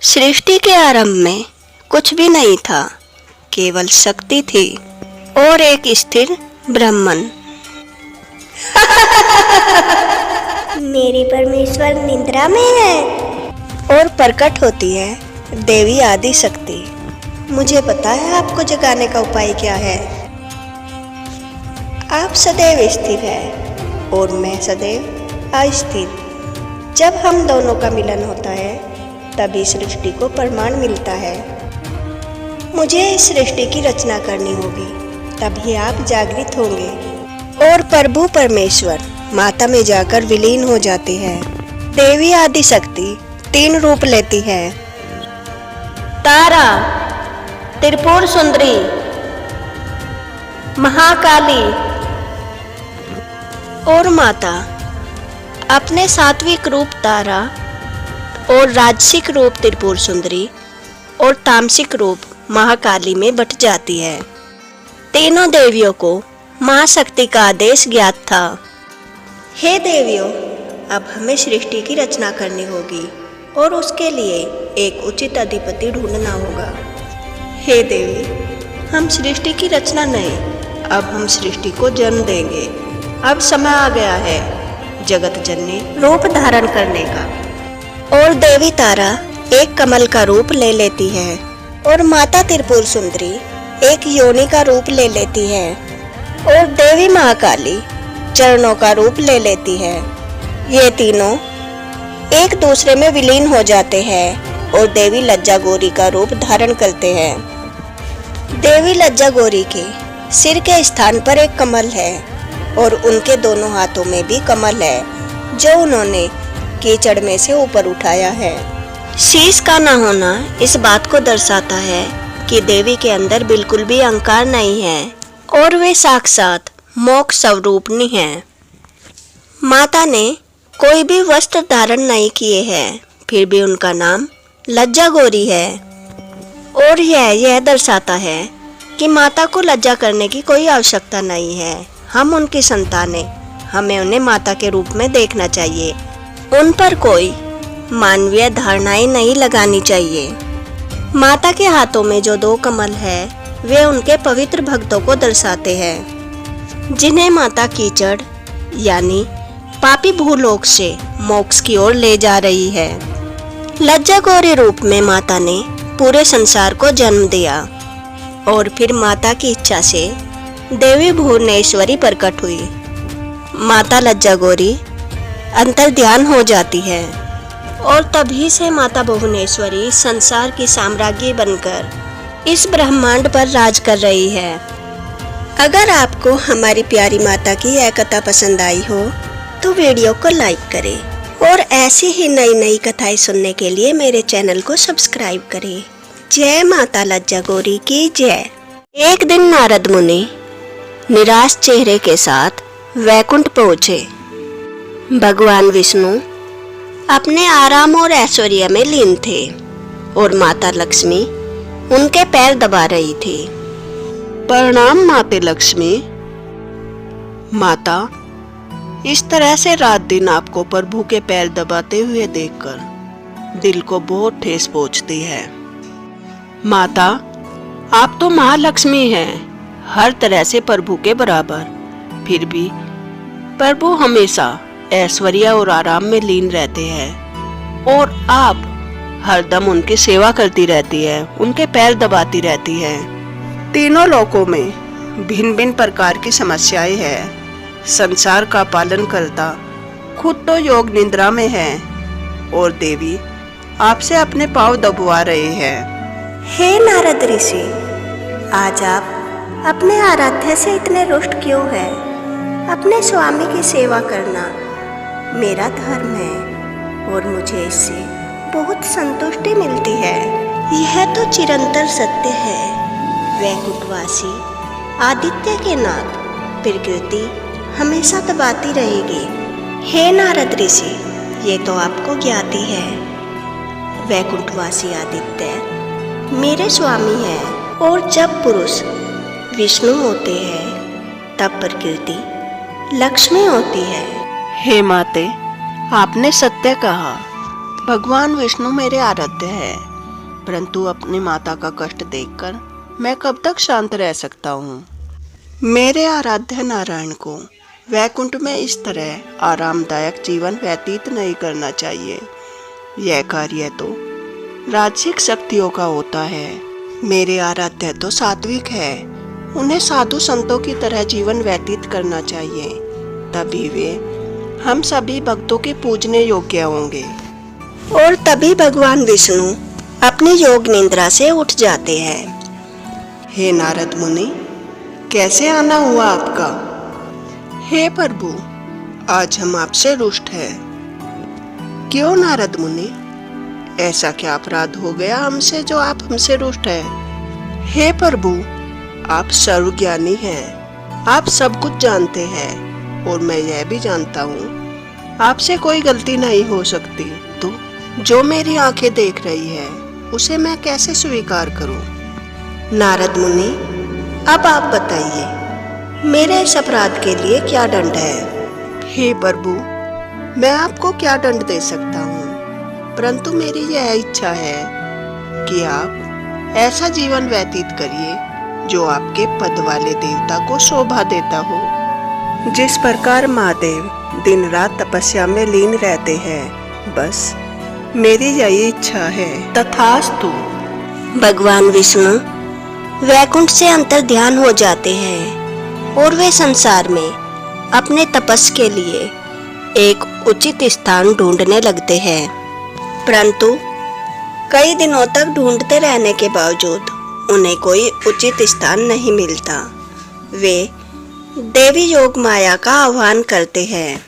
सृष्टि के आरंभ में कुछ भी नहीं था, केवल शक्ति थी और एक स्थिर ब्राह्मण। मेरी परमेश्वर निद्रा में है। और प्रकट होती है देवी आदि शक्ति। मुझे पता है आपको जगाने का उपाय क्या है। आप सदैव स्थिर है और मैं सदैव अस्थिर। जब हम दोनों का मिलन होता है तभी सृष्टि को प्रमाण मिलता है। मुझे इस सृष्टि की रचना करनी होगी, तभी आप जागृत होंगे और प्रभु परमेश्वर माता में जाकर विलीन हो जाती है। देवी आदि शक्ति 3 रूप लेती है। तारा, त्रिपुर सुंदरी, महाकाली और माता अपने सात्विक रूप तारा और राजसिक रूप त्रिपुर सुंदरी और तामसिक रूप महाकाली में बट जाती है। तीनों देवियों को महाशक्ति का आदेश ज्ञात था। हे देवियों, अब हमें सृष्टि की रचना करनी होगी और उसके लिए एक उचित अधिपति ढूंढना होगा। हे देवी, हम सृष्टि की रचना नहीं, अब हम सृष्टि को जन्म देंगे। अब समय आ गया है जगत जननी रूप धारण करने का। और देवी तारा एक कमल का रूप ले लेती है और माता त्रिपुर सुंदरी एक योनि का रूप ले लेती है और देवी महाकाली चरणों का रूप ले लेती है। ये तीनों एक दूसरे में विलीन हो जाते हैं और देवी लज्जा गौरी का रूप धारण करते हैं। देवी लज्जा गौरी के सिर के स्थान पर एक कमल है और उनके दोनों हाथों में भी कमल है, जो उन्होंने कीचड़ में से ऊपर उठाया है। शीश का न होना इस बात को दर्शाता है कि देवी के अंदर बिल्कुल भी अहंकार नहीं है और वे साक्षात मोक्ष स्वरूपनी है। माता ने कोई भी वस्त्र धारण नहीं किए हैं, फिर भी उनका नाम लज्जा गौरी है। और यह दर्शाता है कि माता को लज्जा करने की कोई आवश्यकता नहीं है। हम उनकी संतानें, हमें उन्हें माता के रूप में देखना चाहिए। उन पर कोई मानवीय धारणाएं नहीं लगानी चाहिए। माता के हाथों में जो 2 कमल है वे उनके पवित्र भक्तों को दर्शाते हैं, जिन्हें माता कीचड़ यानी पापी भूलोक से मोक्ष की ओर ले जा रही है। लज्जा गौरी रूप में माता ने पूरे संसार को जन्म दिया और फिर माता की इच्छा से देवी भुवनेश्वरी प्रकट हुई। माता लज्जा गौरी अंतर ध्यान हो जाती है और तभी से माता भुवनेश्वरी संसार की साम्राज्ञी बनकर इस ब्रह्मांड पर राज कर रही है। अगर आपको हमारी प्यारी माता की यह कथा पसंद आई हो तो वीडियो को लाइक करें और ऐसी ही नई नई कथाएं सुनने के लिए मेरे चैनल को सब्सक्राइब करें। जय माता लज्जा गौरी की जय। एक दिन नारद मुनि निराश चेहरे के साथ वैकुंठ पहुंचे। भगवान विष्णु अपने आराम और ऐश्वर्य में लीन थे और माता लक्ष्मी उनके पैर दबा रही थी। प्रणाम माते लक्ष्मी। माता, इस तरह से रात दिन आपको प्रभु के पैर दबाते हुए देखकर दिल को बहुत ठेस पहुंचती है। माता, आप तो महालक्ष्मी हैं, हर तरह से प्रभु के बराबर। फिर भी प्रभु हमेशा ऐश्वर्य और आराम में लीन रहते हैं और आप हरदम उनकी सेवा करती रहती है, उनके पैर दबाती रहती है। तीनों लोकों में भिन्न भिन्न प्रकार की समस्याएं हैं। संसार का पालन करता खुद तो योग निद्रा में है और देवी आपसे अपने पांव दबवा रहे हैं। हे नारद ऋषि, आज आप अपने आराध्य से इतने रुष्ट क्यों हैं? अपने स्वामी की सेवा करना मेरा धर्म है और मुझे इससे बहुत संतुष्टि मिलती है। यह तो चिरंतर सत्य है। वैकुंठवासी आदित्य के नाथ प्रकृति हमेशा दबाती रहेगी। हे नारद ऋषि, ये तो आपको ज्ञात ही है। वैकुंठवासी आदित्य मेरे स्वामी हैं और जब पुरुष विष्णु होते हैं तब प्रकृति लक्ष्मी होती है। हे माते, आपने सत्य कहा। भगवान विष्णु मेरे आराध्य है परंतु अपनी माता का कष्ट देखकर मैं कब तक शांत रह सकता हूँ। मेरे आराध्य नारायण को वैकुंठ में इस तरह आरामदायक जीवन व्यतीत नहीं करना चाहिए। यह कार्य तो राजसिक शक्तियों का होता है। मेरे आराध्य तो सात्विक है, उन्हें साधु संतों की तरह जीवन व्यतीत करना चाहिए, तभी वे हम सभी भक्तों के पूजने योग्य होंगे। और तभी भगवान विष्णु अपनी योग निद्रा से उठ जाते हैं। हे नारद मुनि, कैसे आना हुआ आपका? हे प्रभु, आज हम आपसे रुष्ट हैं। क्यों नारद मुनि, ऐसा क्या अपराध हो गया हमसे जो आप हमसे रुष्ट हैं? हे प्रभु, आप सर्वज्ञानी हैं, आप सब कुछ जानते हैं और मैं यह भी जानता हूँ आपसे कोई गलती नहीं हो सकती। तो जो मेरी आंखें देख रही है उसे मैं कैसे स्वीकार करूँ? नारद मुनि, अब आप बताइए, मेरे इस अपराध के लिए क्या दंड है? हे प्रभु, मैं आपको क्या दंड दे सकता हूँ, परंतु मेरी यह इच्छा है कि आप ऐसा जीवन व्यतीत करिए जो आपके पद वाले देवता को शोभा देता हो। जिस प्रकार महादेव दिन रात तपस्या में लीन रहते हैं, बस मेरी यही इच्छा है। तथास्तु। भगवान विष्णु वैकुंठ से अंतर ध्यान हो जाते हैं और वे संसार में अपने तपस के लिए एक उचित स्थान ढूंढने लगते हैं, परंतु कई दिनों तक ढूंढते रहने के बावजूद उन्हें कोई उचित स्थान नहीं मिलता। वे देवी योग माया का आह्वान करते हैं।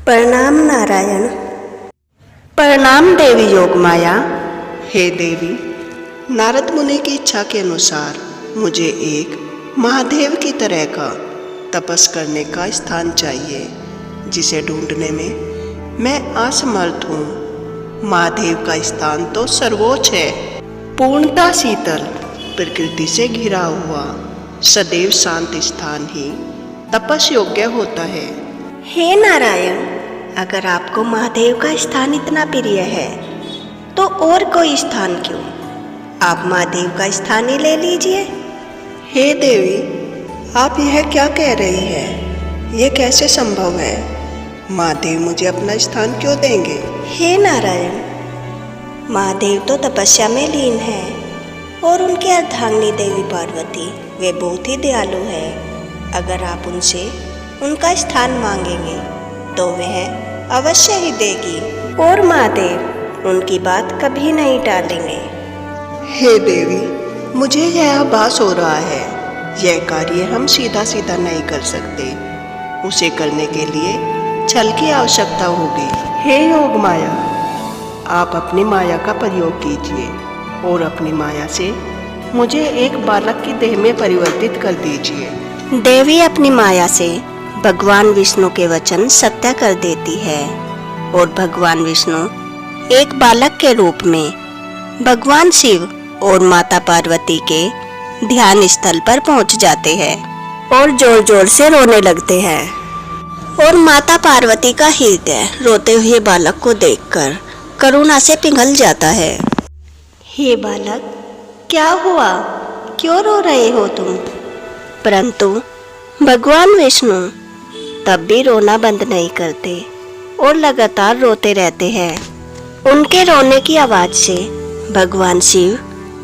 प्रणाम नारायण। प्रणाम देवी योग माया। हे देवी, नारद मुनि की इच्छा के अनुसार मुझे एक महादेव की तरह का तपस करने का स्थान चाहिए, जिसे ढूंढने में मैं असमर्थ हूँ। महादेव का स्थान तो सर्वोच्च है, पूर्णता शीतल, प्रकृति से घिरा हुआ, सदैव शांत स्थान ही तपस योग्य होता है। हे नारायण, अगर आपको महादेव का स्थान इतना प्रिय है तो और कोई स्थान क्यों, आप महादेव का स्थान ही ले लीजिए। हे देवी, आप यह क्या कह रही है? ये कैसे संभव है? महादेव मुझे अपना स्थान क्यों देंगे? हे नारायण, महादेव तो तपस्या में लीन है और उनकी अर्धांगिनी देवी पार्वती वे बहुत ही दयालु है। अगर आप उनसे उनका स्थान मांगेंगे तो वह अवश्य ही देगी और महादेव उनकी बात कभी नहीं टालेंगे। हे देवी, मुझे यह आभास हो रहा है, यह कार्य हम सीधा सीधा नहीं कर सकते। उसे करने के लिए छल की आवश्यकता होगी। हे योग माया, आप अपनी माया का प्रयोग कीजिए और अपनी माया से मुझे एक बालक की देह में परिवर्तित कर दीजिए। देवी अपनी माया से भगवान विष्णु के वचन सत्य कर देती है और भगवान विष्णु एक बालक के रूप में भगवान शिव और माता पार्वती के ध्यान स्थल पर पहुंच जाते हैं और जोर जोर से रोने लगते हैं। और माता पार्वती का हृदय रोते हुए बालक को देखकर करुणा से पिघल जाता है। हे बालक, क्या हुआ, क्यों रो रहे हो तुम? परंतु भगवान विष्णु तब भी रोना बंद नहीं करते और लगातार रोते रहते हैं। उनके रोने की आवाज से भगवान शिव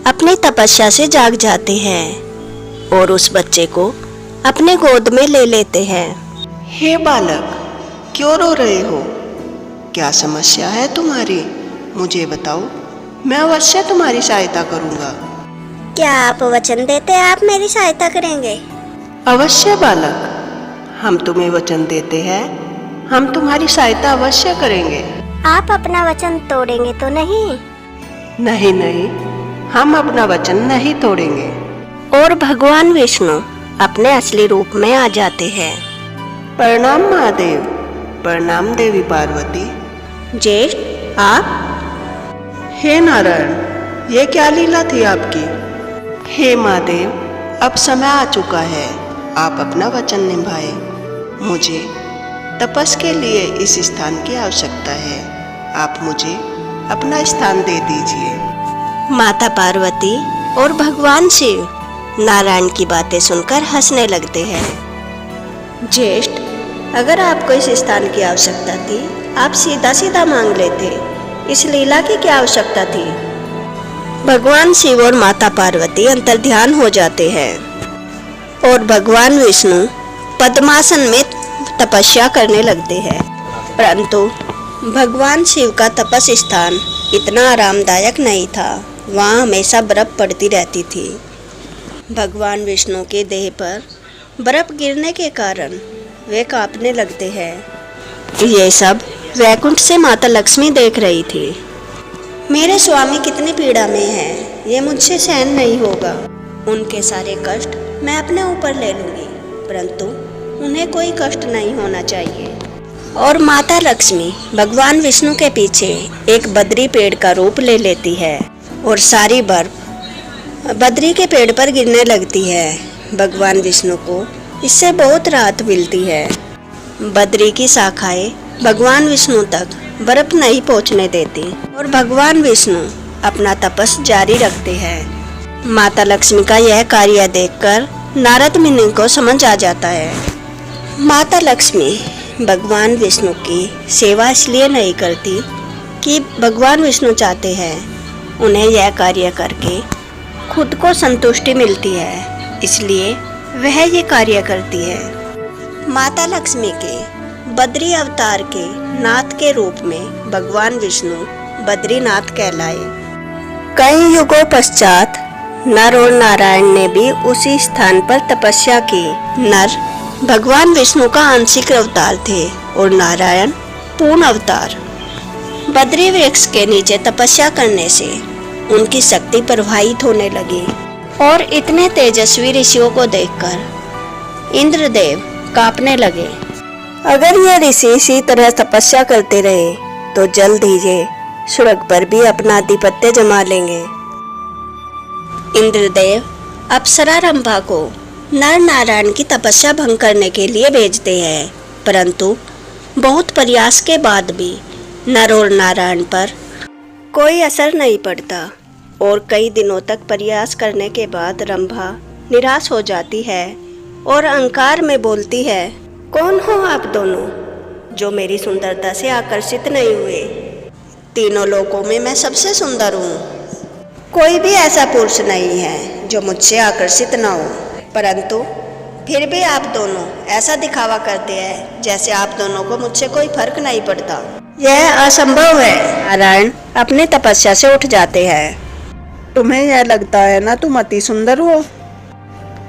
अपनी तपस्या से जाग जाते हैं और उस बच्चे को अपने गोद में ले लेते हैं। हे बालक, क्यों रो रहे हो? क्या समस्या है तुम्हारी? मुझे बताओ, मैं अवश्य तुम्हारी सहायता करूंगा। क्या आप वचन देते हैं आप मेरी सहायता करेंगे? अवश्य बालक, हम तुम्हें वचन देते हैं, हम तुम्हारी सहायता अवश्य करेंगे। आप अपना वचन तोड़ेंगे तो नहीं? नहीं नहीं, हम अपना वचन नहीं तोड़ेंगे। और भगवान विष्णु अपने असली रूप में आ जाते हैं। प्रणाम महादेव। प्रणाम देवी पार्वती। ज्येष्ठ, आप? हे नारायण, ये क्या लीला थी आपकी? हे महादेव, अब समय आ चुका है, आप अपना वचन निभाए। मुझे तपस के लिए इस स्थान की आवश्यकता है, आप मुझे अपना स्थान दे दीजिए। माता पार्वती और भगवान शिव नारायण की बातें सुनकर हंसने लगते हैं। ज्येष्ठ, अगर आपको इस स्थान की आवश्यकता थी, आप सीधा सीधा मांग लेते। इस लीला की क्या आवश्यकता थी? भगवान शिव और माता पार्वती अंतर्ध्यान हो जाते हैं और भगवान विष्णु पद्मासन में तपस्या करने लगते हैं। परंतु भगवान शिव का तपस स्थान इतना आरामदायक नहीं था, वहाँ हमेशा बर्फ पड़ती रहती थी। भगवान विष्णु के देह पर बर्फ गिरने के कारण वे कांपने लगते हैं। ये सब वैकुंठ से माता लक्ष्मी देख रही थी। मेरे स्वामी कितनी पीड़ा में हैं, ये मुझसे सहन नहीं होगा। उनके सारे कष्ट मैं अपने ऊपर ले लूँगी, परंतु उन्हें कोई कष्ट नहीं होना चाहिए। और माता लक्ष्मी भगवान विष्णु के पीछे एक बद्री पेड़ का रूप ले लेती है और सारी बर्फ बद्री के पेड़ पर गिरने लगती है। भगवान विष्णु को इससे बहुत राहत मिलती है। बद्री की शाखाएं भगवान विष्णु तक बर्फ नहीं पहुंचने देती और भगवान विष्णु अपना तपस जारी रखते हैं। माता लक्ष्मी का यह कार्य देखकर नारद मुनि को समझ आ जाता है। माता लक्ष्मी भगवान विष्णु की सेवा इसलिए नहीं करती कि भगवान विष्णु चाहते हैं उन्हें यह कार्य करके खुद को संतुष्टि मिलती है, इसलिए वह ये कार्य करती है। माता लक्ष्मी के बद्री अवतार के नाथ के रूप में भगवान विष्णु बद्रीनाथ कहलाए। कई युगों पश्चात नर और नारायण ने भी उसी स्थान पर तपस्या की। नर भगवान विष्णु का आंशिक अवतार थे और नारायण पूर्ण अवतार। बद्री वृक्ष के नीचे तपस्या करने से उनकी शक्ति प्रवाहित होने लगी और इतने तेजस्वी ऋषियों को देखकर इंद्रदेव कांपने लगे। अगर ये ऋषि इसी तरह तपस्या करते रहे तो जल्द ही ये स्वर्ग पर भी अपना आधिपत्य जमा लेंगे। इंद्रदेव अप्सरा रंभा को नर नारायण की तपस्या भंग करने के लिए भेजते हैं, परंतु बहुत प्रयास के बाद भी नर और नारायण पर कोई असर नहीं पड़ता और कई दिनों तक प्रयास करने के बाद रंभा निराश हो जाती है और अहंकार में बोलती है, कौन हो आप दोनों जो मेरी सुंदरता से आकर्षित नहीं हुए? तीनों लोकों में मैं सबसे सुंदर हूँ। कोई भी ऐसा पुरुष नहीं है जो मुझसे आकर्षित ना हो, परंतु फिर भी आप दोनों ऐसा दिखावा करते हैं जैसे आप दोनों को मुझसे कोई फर्क नहीं पड़ता। यह असंभव है। नारायण अपनी तपस्या से उठ जाते हैं। तुम्हें यह लगता है ना तुम अति सुंदर हो?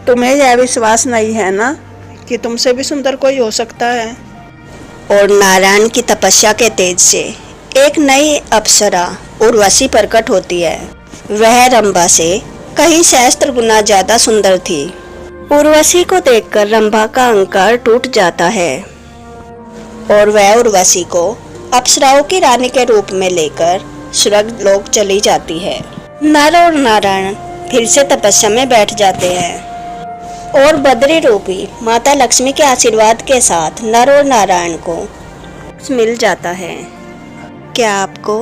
तुम्हें यह विश्वास नहीं है ना कि तुमसे भी सुंदर कोई हो सकता है? और नारायण की तपस्या के तेज से एक नई अप्सरा उर्वशी प्रकट होती है। वह रंभा से कई सहस्त्र गुना ज्यादा सुंदर थी। उर्वशी को देखकर रंभा का अहंकार टूट जाता है और वह उर्वशी को अप्सराओं की रानी के रूप में लेकर स्वर्ग लोक चली जाती है। नर और नारायण फिर से तपस्या में बैठ जाते हैं और बद्री रूपी माता लक्ष्मी के आशीर्वाद के साथ नर और नारायण को मिल जाता है। क्या आपको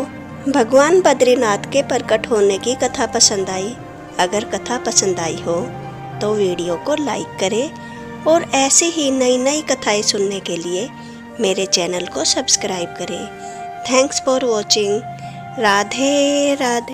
भगवान बद्रीनाथ के प्रकट होने की कथा पसंद आई? अगर कथा पसंद आई हो तो वीडियो को लाइक करें और ऐसे ही नई नई कथाएं सुनने के लिए मेरे चैनल को सब्सक्राइब करें। Thanks for watching. Radhe Radhe.